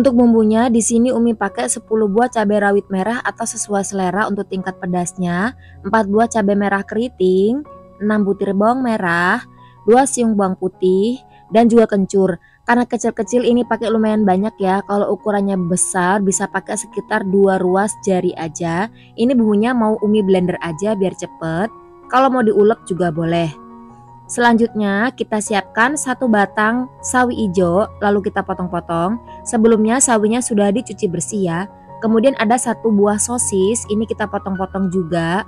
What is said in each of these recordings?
Untuk bumbunya di sini Umi pakai 10 buah cabai rawit merah atau sesuai selera untuk tingkat pedasnya, 4 buah cabai merah keriting, 6 butir bawang merah, 2 siung bawang putih, dan juga kencur. Karena kecil-kecil ini pakai lumayan banyak ya. Kalau ukurannya besar bisa pakai sekitar 2 ruas jari aja. Ini bumbunya mau Umi blender aja biar cepet. Kalau mau diulek juga boleh. Selanjutnya kita siapkan 1 batang sawi hijau lalu kita potong-potong. Sebelumnya sawinya sudah dicuci bersih ya. Kemudian ada 1 buah sosis, ini kita potong-potong juga.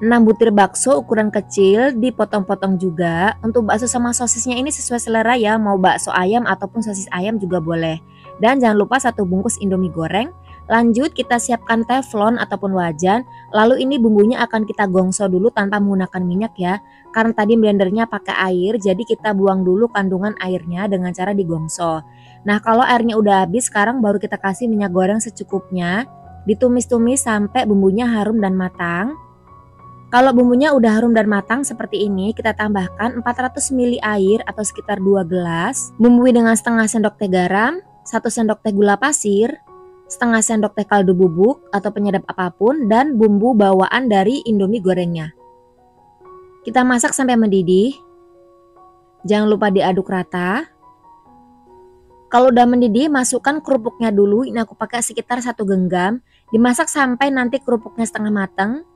6 butir bakso ukuran kecil dipotong-potong juga. Untuk bakso sama sosisnya ini sesuai selera ya, mau bakso ayam ataupun sosis ayam juga boleh. Dan jangan lupa 1 bungkus indomie goreng. Lanjut kita siapkan teflon ataupun wajan. Lalu ini bumbunya akan kita gongso dulu tanpa menggunakan minyak ya. Karena tadi blendernya pakai air, jadi kita buang dulu kandungan airnya dengan cara digongso. Nah kalau airnya udah habis, sekarang baru kita kasih minyak goreng secukupnya. Ditumis-tumis sampai bumbunya harum dan matang. Kalau bumbunya udah harum dan matang seperti ini, kita tambahkan 400 ml air atau sekitar 2 gelas. Bumbui dengan setengah sendok teh garam, 1 sendok teh gula pasir, setengah sendok teh kaldu bubuk atau penyedap apapun, dan bumbu bawaan dari indomie gorengnya. Kita masak sampai mendidih. Jangan lupa diaduk rata. Kalau udah mendidih, masukkan kerupuknya dulu. Ini aku pakai sekitar 1 genggam. Dimasak sampai nanti kerupuknya setengah matang.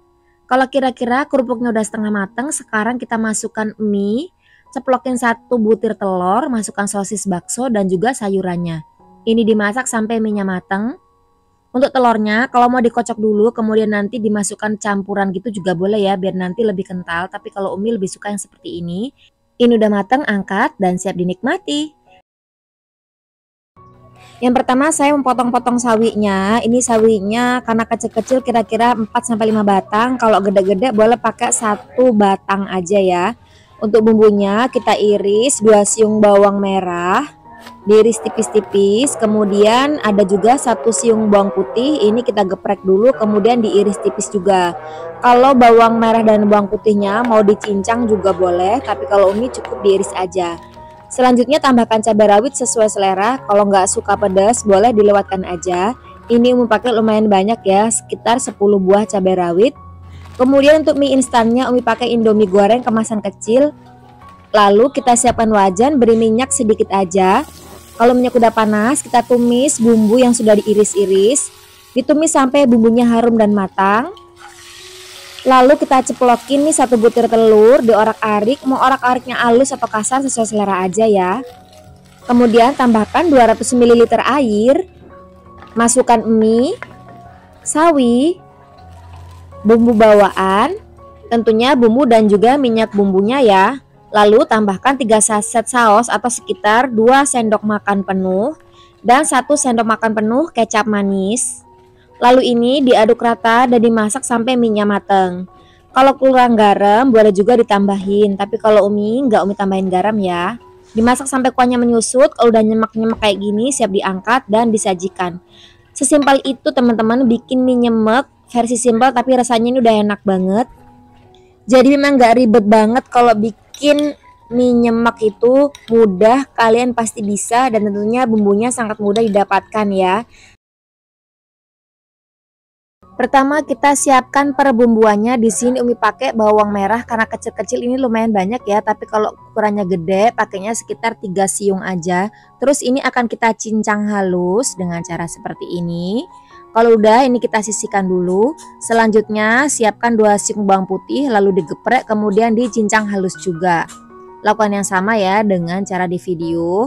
Kalau kira-kira kerupuknya udah setengah matang, sekarang kita masukkan mie, ceplokin 1 butir telur, masukkan sosis bakso dan juga sayurannya. Ini dimasak sampai mie-nya matang. Untuk telurnya, kalau mau dikocok dulu, kemudian nanti dimasukkan campuran gitu juga boleh ya, biar nanti lebih kental. Tapi kalau Umi lebih suka yang seperti ini. Ini udah matang, angkat dan siap dinikmati. Yang pertama saya memotong-potong sawinya. Ini sawinya karena kecil-kecil kira-kira 4-5 batang. Kalau gede-gede boleh pakai 1 batang aja ya. Untuk bumbunya kita iris 2 siung bawang merah. Diiris tipis-tipis. Kemudian ada juga 1 siung bawang putih. Ini kita geprek dulu kemudian diiris tipis juga. Kalau bawang merah dan bawang putihnya mau dicincang juga boleh. Tapi kalau Umi cukup diiris aja. Selanjutnya tambahkan cabai rawit sesuai selera. Kalau nggak suka pedas boleh dilewatkan aja. Ini Umi pakai lumayan banyak ya, sekitar 10 buah cabai rawit. Kemudian untuk mie instannya Umi pakai indomie goreng kemasan kecil. Lalu kita siapkan wajan, beri minyak sedikit aja. Kalau minyak udah panas, kita tumis bumbu yang sudah diiris-iris. Ditumis sampai bumbunya harum dan matang. Lalu kita ceplokin nih 1 butir telur, diorak-arik. Mau orak-ariknya halus atau kasar sesuai selera aja ya. Kemudian tambahkan 200 ml air. Masukkan mie, sawi, bumbu bawaan, tentunya bumbu dan juga minyak bumbunya ya. Lalu tambahkan 3 saset saus atau sekitar 2 sendok makan penuh dan 1 sendok makan penuh kecap manis. Lalu ini diaduk rata dan dimasak sampai mie-nya mateng. Kalau kurang garam boleh juga ditambahin, tapi kalau Umi nggak Umi tambahin garam ya. Dimasak sampai kuahnya menyusut. Kalau udah nyemek-nyemek kayak gini siap diangkat dan disajikan. Sesimpel itu teman-teman bikin mie nyemek, versi simpel tapi rasanya ini udah enak banget. Jadi memang nggak ribet banget kalau bikin mie nyemek itu, mudah, kalian pasti bisa dan tentunya bumbunya sangat mudah didapatkan ya. Pertama kita siapkan perbumbuannya. Di sini Umi pakai bawang merah karena kecil-kecil ini lumayan banyak ya, tapi kalau ukurannya gede pakainya sekitar 3 siung aja. Terus ini akan kita cincang halus dengan cara seperti ini. Kalau udah ini kita sisihkan dulu. Selanjutnya siapkan 2 siung bawang putih lalu digeprek kemudian dicincang halus juga. Lakukan yang sama ya dengan cara di video.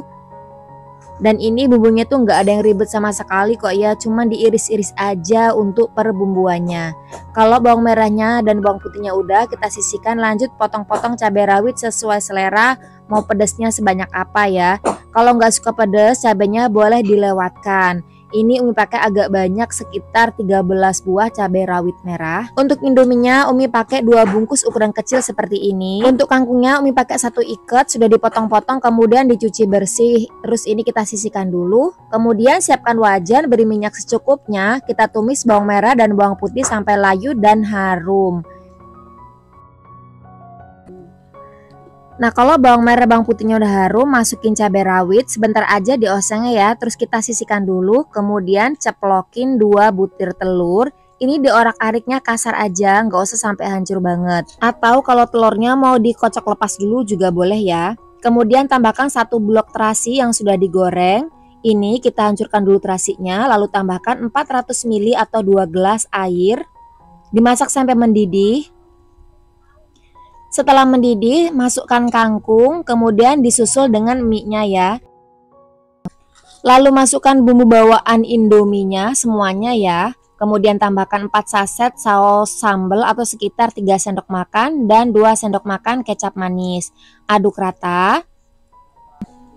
Dan ini bumbunya tuh nggak ada yang ribet sama sekali kok ya, cuman diiris-iris aja untuk perbumbuannya. Kalau bawang merahnya dan bawang putihnya udah, kita sisihkan. Lanjut potong-potong cabai rawit sesuai selera, mau pedasnya sebanyak apa ya. Kalau nggak suka pedas, cabainya boleh dilewatkan. Ini Umi pakai agak banyak, sekitar 13 buah cabai rawit merah. Untuk indominya Umi pakai 2 bungkus ukuran kecil seperti ini. Untuk kangkungnya Umi pakai 1 ikat, sudah dipotong-potong kemudian dicuci bersih. Terus ini kita sisihkan dulu. Kemudian siapkan wajan, beri minyak secukupnya. Kita tumis bawang merah dan bawang putih sampai layu dan harum. Nah, kalau bawang merah bawang putihnya udah harum, masukin cabai rawit, sebentar aja diosengnya ya. Terus kita sisihkan dulu, kemudian ceplokin 2 butir telur. Ini diorak-ariknya kasar aja, nggak usah sampai hancur banget. Atau kalau telurnya mau dikocok lepas dulu juga boleh ya. Kemudian tambahkan 1 blok terasi yang sudah digoreng. Ini kita hancurkan dulu terasinya, lalu tambahkan 400 ml atau 2 gelas air. Dimasak sampai mendidih. Setelah mendidih, masukkan kangkung, kemudian disusul dengan mie-nya ya. Lalu masukkan bumbu bawaan Indominya semuanya ya. Kemudian tambahkan 4 saset saus sambal atau sekitar 3 sendok makan dan 2 sendok makan kecap manis. Aduk rata.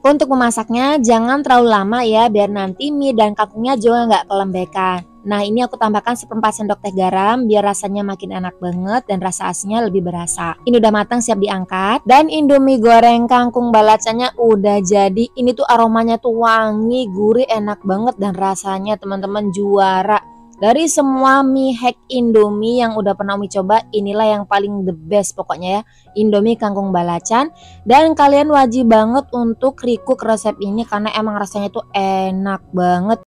Untuk memasaknya jangan terlalu lama ya, biar nanti mie dan kangkungnya juga nggak kelembekan. Nah, ini aku tambahkan 1/4 sendok teh garam biar rasanya makin enak banget dan rasa asinnya lebih berasa. Ini udah matang, siap diangkat. Dan Indomie goreng kangkung balacannya udah jadi. Ini tuh aromanya tuh wangi, gurih, enak banget dan rasanya teman-teman juara. Dari semua mie hack Indomie yang udah pernah Umi coba, inilah yang paling the best pokoknya ya, Indomie kangkung balacan. Dan kalian wajib banget untuk recook resep ini karena emang rasanya tuh enak banget.